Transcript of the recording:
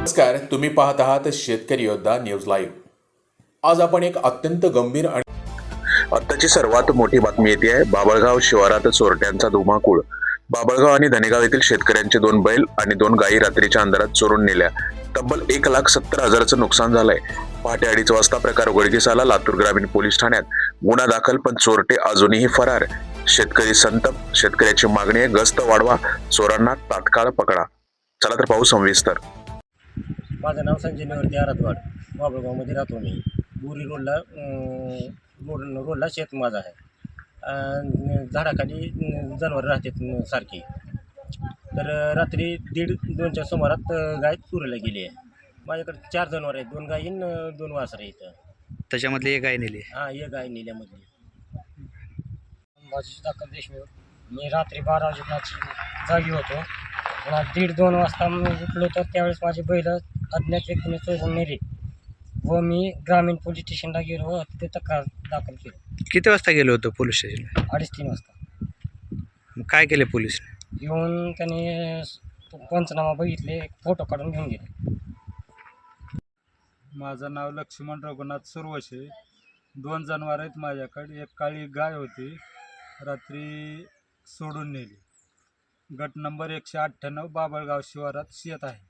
नमस्कार, तुम्ही पाहत आहात शेतकरी योद्धा न्यूज लाईव्ह. आज आपण एक अत्यंत गंभीर आणि आत्ताची सर्वात मोठी बातमी येते आहे. बाबळगाव शिवारात चोरट्यांचा धुमाकूळ. बाबळगाव आणि धनेगाव येथील शेतकऱ्यांचे 2 बैल आणि 2 गायी रात्रीच्या अंधारात चोरून नेल्या. तब्बल 1,70,000चं नुकसान झालंय. पहाटे 2:30 वाजता प्रकार उघडकीस आला. लातूर ग्रामीण पोलीस ठाण्यात गुन्हा दाखल, पण चोरटे अजूनही फरार. शेतकरी संतप. शेतकऱ्याची मागणी आहे, गस्त वाढवा, चोरांना तात्काळ पकडा. चला तर पाहू सविस्तर. माझं नाव संजय निवृत्ती आरातवाड. बाबळगावमध्ये राहतो मी. बोरी रोडला शेत माझं आहे. झाडाखाली जनावर राहतात सारखी. तर रात्री 1:30-2च्या सुमारात गाय चोरीला गेली आहे. माझ्याकडे 4 जनावर आहेत, 2 गायी आणि 2 वासरं इथं. त्याच्यामधली एक गाय नेली. हां, एक गाय नेल्यामधली. माझी दाखल देशमुख. मी रात्री 12 वाजेची जागी होतो. पुन्हा 1:30-2 वाजता मी उठलो, तर त्यावेळेस माझी बैल अज्ञात व्यक्तीने चोरून नेली व मी ग्रामीण पोलीस स्टेशनला गेलो व तिथे तक्रार दाखल केली. किती वाजता गेलो होतो पोलीस स्टेशनला? 2:30-3 वाजता. मग काय केले पोलीस? येऊन त्याने पंचनामा बघितले, फोटो काढून घेऊन गेले. माझं नाव लक्ष्मण रघुनाथ सुरवशे. 2 जनावर आहेत माझ्याकडे. एक काळी गाय होती, रात्री सोडून नेली. गट नंबर 198 बाबळगाव शिवारात शेत आहे.